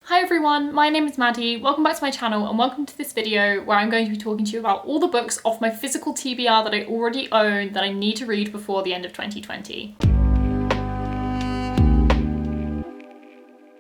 Hi everyone, my name is Maddie, welcome back to my channel and welcome to this video where I'm going to be talking to you about all the books off my physical TBR that I already own that I need to read before the end of 2020.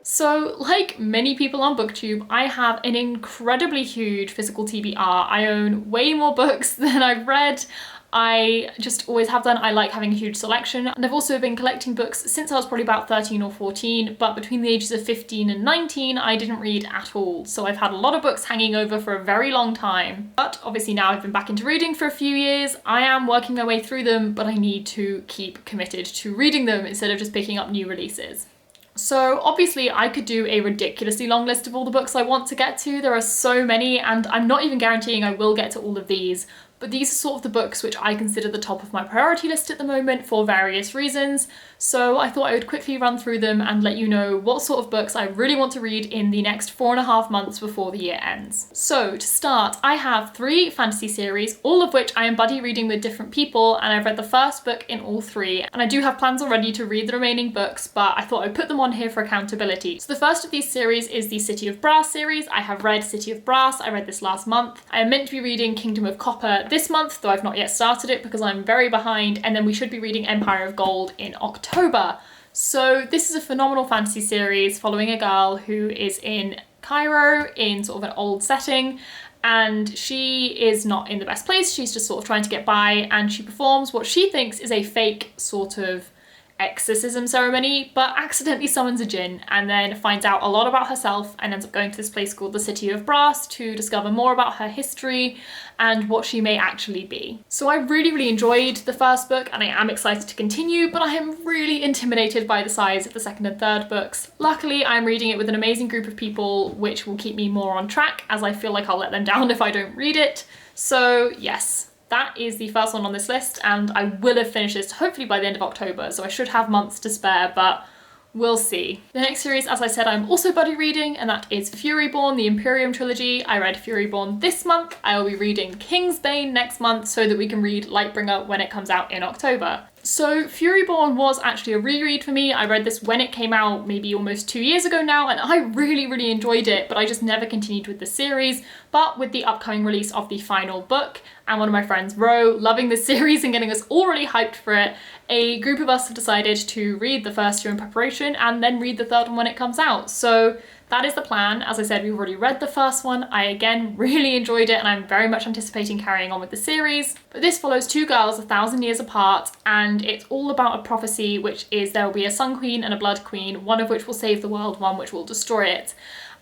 So, like many people on BookTube, I have an incredibly huge physical TBR. I own way more books than I've read. I just always have done. I like having a huge selection, and I've also been collecting books since I was probably about 13 or 14, but between the ages of 15 and 19 I didn't read at all, so I've had a lot of books hanging over for a very long time. But obviously now I've been back into reading for a few years, I am working my way through them, but I need to keep committed to reading them instead of just picking up new releases. So obviously I could do a ridiculously long list of all the books I want to get to. There are so many, and I'm not even guaranteeing I will get to all of these, but these are sort of the books which I consider the top of my priority list at the moment for various reasons. So I thought I would quickly run through them and let you know what sort of books I really want to read in the next 4.5 months before the year ends. So to start, I have 3 fantasy series, all of which I am buddy reading with different people, and I've read the first book in all 3. And I do have plans already to read the remaining books, but I thought I'd put them on here for accountability. So the first of these series is the City of Brass series. I have read City of Brass, I read this last month. I am meant to be reading Kingdom of Copper this month, though I've not yet started it because I'm very behind, and then we should be reading Empire of Gold in October. So this is a phenomenal fantasy series following a girl who is in Cairo in sort of an old setting, and she is not in the best place. She's just sort of trying to get by, and she performs what she thinks is a fake sort of exorcism ceremony, but accidentally summons a djinn and then finds out a lot about herself and ends up going to this place called the City of Brass to discover more about her history and what she may actually be. So I really enjoyed the first book and I am excited to continue, but I am really intimidated by the size of the second and third books. Luckily, I'm reading it with an amazing group of people, which will keep me more on track, as I feel like I'll let them down if I don't read it. So yes, that is the first one on this list, and I will have finished this hopefully by the end of October, so I should have months to spare, but we'll see. The next series, as I said, I'm also buddy reading, and that is Furyborn, the Empirium Trilogy. I read Furyborn this month. I will be reading Kingsbane next month so that we can read Lightbringer when it comes out in October. So Furyborn was actually a reread for me. I read this when it came out maybe almost 2 years ago now, and I really enjoyed it, but I just never continued with the series. But with the upcoming release of the final book, and one of my friends, Ro, loving this series and getting us all really hyped for it, a group of us have decided to read the first 2 in preparation and then read the third one when it comes out. So that is the plan. As I said, we've already read the first one. I again really enjoyed it and I'm very much anticipating carrying on with the series. But this follows 2 girls 1,000 years apart, and it's all about a prophecy, which is there will be a Sun Queen and a Blood Queen, one of which will save the world, one which will destroy it.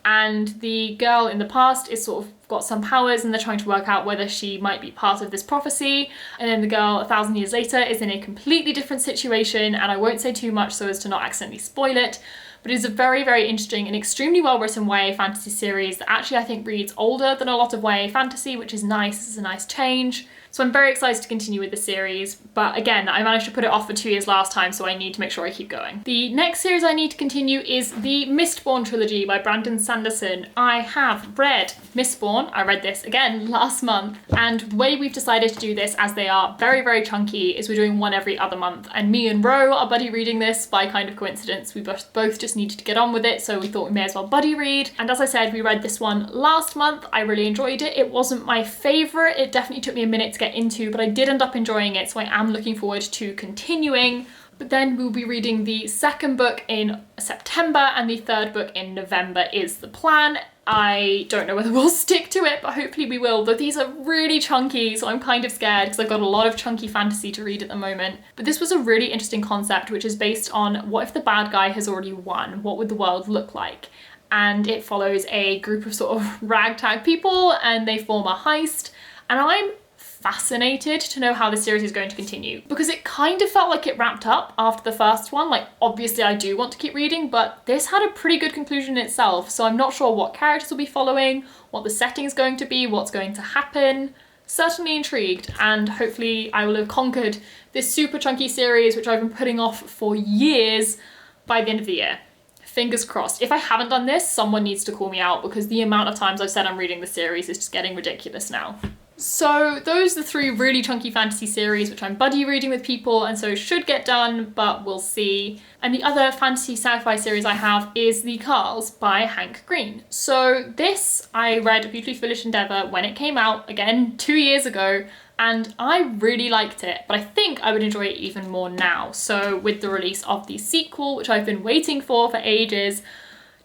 And the girl in the past is sort of got some powers and they're trying to work out whether she might be part of this prophecy. And then the girl 1,000 years later is in a completely different situation, and I won't say too much so as to not accidentally spoil it. But it is a very interesting and extremely well written YA fantasy series that actually I think reads older than a lot of YA fantasy, which is nice. It's a nice change. So I'm very excited to continue with the series, but again, I managed to put it off for 2 years last time, so I need to make sure I keep going. The next series I need to continue is the Mistborn trilogy by Sanderson. I have read Mistborn. I read this again last month, and the way we've decided to do this, as they are very chunky, is we're doing one every other month, and me and Ro are buddy reading this by kind of coincidence. We both just needed to get on with it, so we thought we may as well buddy read. And as I said, we read this one last month. I really enjoyed it. It wasn't my favourite. It definitely took me a minute to get into, but I did end up enjoying it, so I am looking forward to continuing. But then we'll be reading the second book in September and the third book in November is the plan. I don't know whether we'll stick to it, but hopefully we will, though these are really chunky, so I'm kind of scared because I've got a lot of chunky fantasy to read at the moment. But this was a really interesting concept, which is based on what if the bad guy has already won? What would the world look like? And it follows a group of sort of ragtag people and they form a heist, and I'm fascinated to know how the series is going to continue, because it kind of felt like it wrapped up after the first one. Like, obviously I do want to keep reading, but this had a pretty good conclusion in itself, so I'm not sure what characters will be following, what the setting is going to be, what's going to happen. Certainly intrigued, and hopefully I will have conquered this super chunky series which I've been putting off for years by the end of the year. Fingers crossed. If I haven't done this, someone needs to call me out, because the amount of times I've said I'm reading the series is just getting ridiculous now. So those are the 3 really chunky fantasy series which I'm buddy reading with people and so should get done, but we'll see. And the other fantasy sci-fi series I have is The Carls by Hank Green. So this I read Beautifully Foolish Endeavour when it came out, again 2 years ago, and I really liked it, but I think I would enjoy it even more now. So with the release of the sequel, which I've been waiting for ages,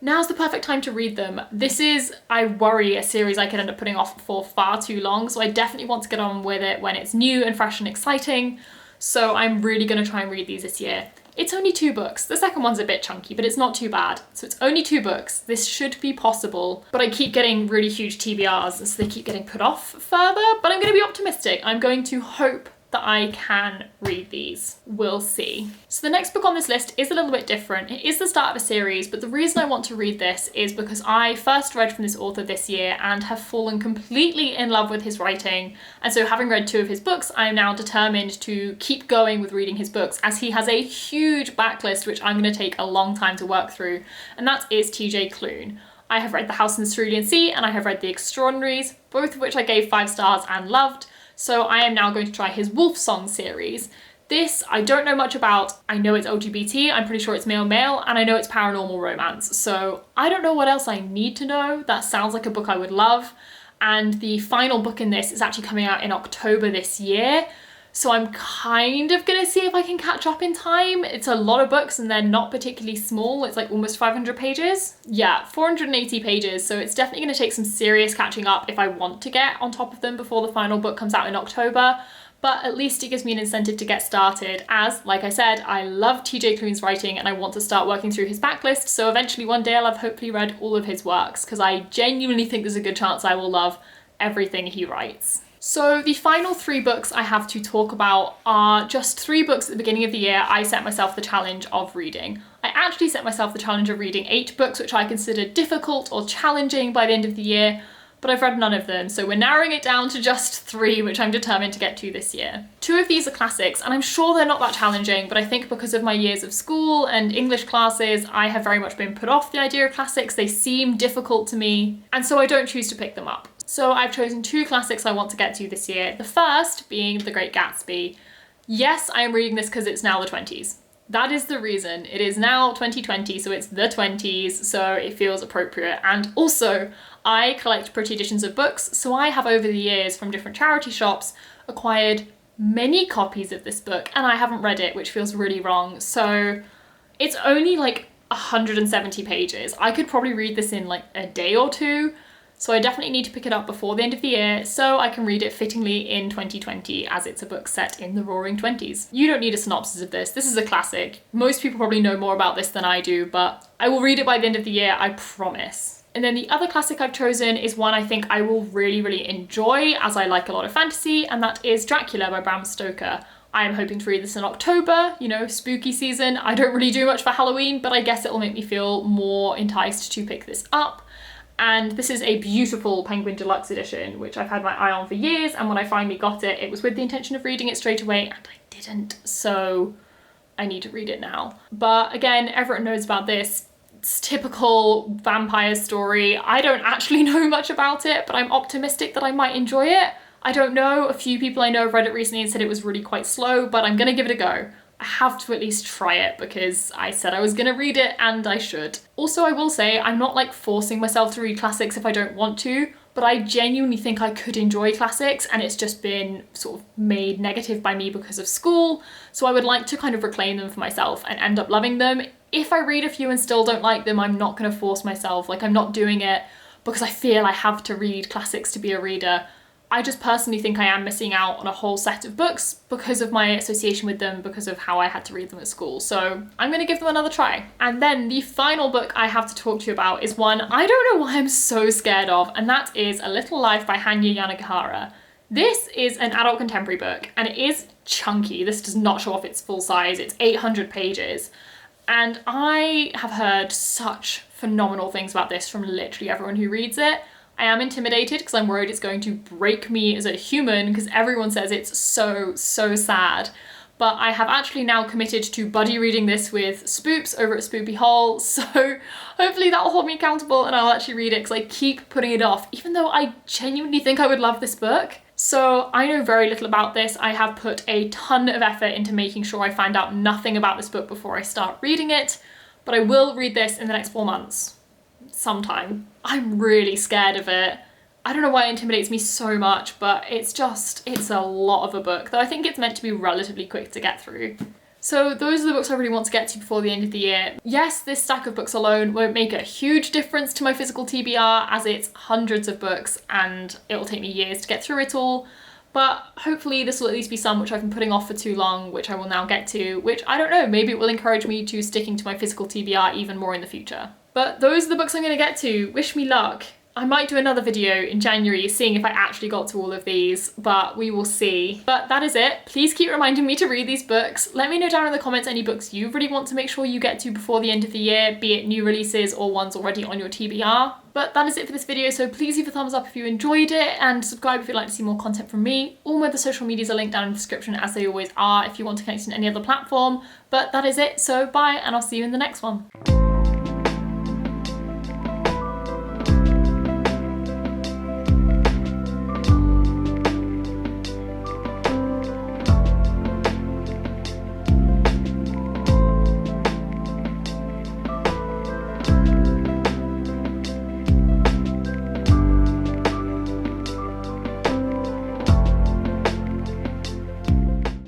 now's the perfect time to read them. This is, I worry, a series I could end up putting off for far too long, so I definitely want to get on with it when it's new and fresh and exciting. So I'm really going to try and read these this year. It's only 2 books. The second one's a bit chunky, but it's not too bad. So it's only 2 books. This should be possible, but I keep getting really huge TBRs, so they keep getting put off further, but I'm going to be optimistic. I'm going to hope that I can read these. We'll see. So the next book on this list is a little bit different. It is the start of a series, but the reason I want to read this is because I first read from this author this year and have fallen completely in love with his writing. And so having read 2 of his books, I am now determined to keep going with reading his books, as he has a huge backlist which I'm going to take a long time to work through, and that is TJ Klune. I have read The House in the Cerulean Sea and I have read The Extraordinaries, both of which I gave 5 stars and loved. So I am now going to try his Wolf Song series. This I don't know much about. I know it's LGBT, I'm pretty sure it's male-male, and I know it's paranormal romance. So I don't know what else I need to know. That sounds like a book I would love. And the final book in this is actually coming out in October this year. So I'm kind of gonna see if I can catch up in time. It's a lot of books and they're not particularly small. It's like almost 500 pages. Yeah, 480 pages. So it's definitely gonna take some serious catching up if I want to get on top of them before the final book comes out in October. But at least it gives me an incentive to get started, as, like I said, I love TJ Klune's writing and I want to start working through his backlist. So eventually one day I'll have hopefully read all of his works, because I genuinely think there's a good chance I will love everything he writes. So the final 3 books I have to talk about are just 3 books at the beginning of the year I set myself the challenge of reading. I actually set myself the challenge of reading 8 books which I considered difficult or challenging by the end of the year, but I've read none of them, so we're narrowing it down to just 3, which I'm determined to get to this year. 2 of these are classics, and I'm sure they're not that challenging, but I think because of my years of school and English classes, I have very much been put off the idea of classics. They seem difficult to me, and so I don't choose to pick them up. So I've chosen 2 classics I want to get to this year. The first being The Great Gatsby. Yes, I am reading this because it's now the 20s. That is the reason. It is now 2020, so it's the 20s, so it feels appropriate. And also, I collect pretty editions of books, so I have over the years from different charity shops acquired many copies of this book, and I haven't read it, which feels really wrong. So it's only like 170 pages. I could probably read this in like a day or 2. So I definitely need to pick it up before the end of the year so I can read it fittingly in 2020, as it's a book set in the Roaring 20s. You don't need a synopsis of this. This is a classic. Most people probably know more about this than I do, but I will read it by the end of the year, I promise. And then the other classic I've chosen is one I think I will really enjoy, as I like a lot of fantasy, and that is Dracula by Bram Stoker. I am hoping to read this in October, you know, spooky season. I don't really do much for Halloween, but I guess it'll make me feel more enticed to pick this up. And this is a beautiful Penguin Deluxe edition, which I've had my eye on for years, and when I finally got it, it was with the intention of reading it straight away, and I didn't, so I need to read it now. But again, everyone knows about this. It's typical vampire story. I don't actually know much about it, but I'm optimistic that I might enjoy it. I don't know, a few people I know have read it recently and said it was really quite slow, but I'm gonna give it a go. I have to at least try it because I said I was gonna read it and I should. Also, I will say I'm not like forcing myself to read classics if I don't want to, but I genuinely think I could enjoy classics, and it's just been sort of made negative by me because of school. So I would like to kind of reclaim them for myself and end up loving them. If I read a few and still don't like them, I'm not gonna force myself. Like, I'm not doing it because I feel I have to read classics to be a reader. I just personally think I am missing out on a whole set of books because of my association with them, because of how I had to read them at school. So I'm gonna give them another try. And then the final book I have to talk to you about is one I don't know why I'm so scared of, and that is A Little Life by Hanya Yanagihara. This is an adult contemporary book, and it is chunky. This does not show off its full size. It's 800 pages. And I have heard such phenomenal things about this from literally everyone who reads it. I am intimidated because I'm worried it's going to break me as a human, because everyone says it's so sad. But I have actually now committed to buddy reading this with Spoops over at Spoopy Hole, so hopefully that will hold me accountable and I'll actually read it, because I keep putting it off, even though I genuinely think I would love this book. So I know very little about this. I have put a ton of effort into making sure I find out nothing about this book before I start reading it, but I will read this in the next 4 months. Sometime. I'm really scared of it. I don't know why it intimidates me so much, but it's a lot of a book, though I think it's meant to be relatively quick to get through. So those are the books I really want to get to before the end of the year. Yes, this stack of books alone won't make a huge difference to my physical TBR, as it's hundreds of books and it will take me years to get through it all, but hopefully this will at least be some which I've been putting off for too long, which I will now get to, which I don't know, maybe it will encourage me to sticking to my physical TBR even more in the future. But those are the books I'm going to get to. Wish me luck. I might do another video in January seeing if I actually got to all of these, but we will see. But that is it. Please keep reminding me to read these books. Let me know down in the comments any books you really want to make sure you get to before the end of the year, be it new releases or ones already on your TBR. But that is it for this video, so please leave a thumbs up if you enjoyed it and subscribe if you'd like to see more content from me. All my other social medias are linked down in the description, as they always are, if you want to connect in any other platform. But that is it, so bye, and I'll see you in the next one.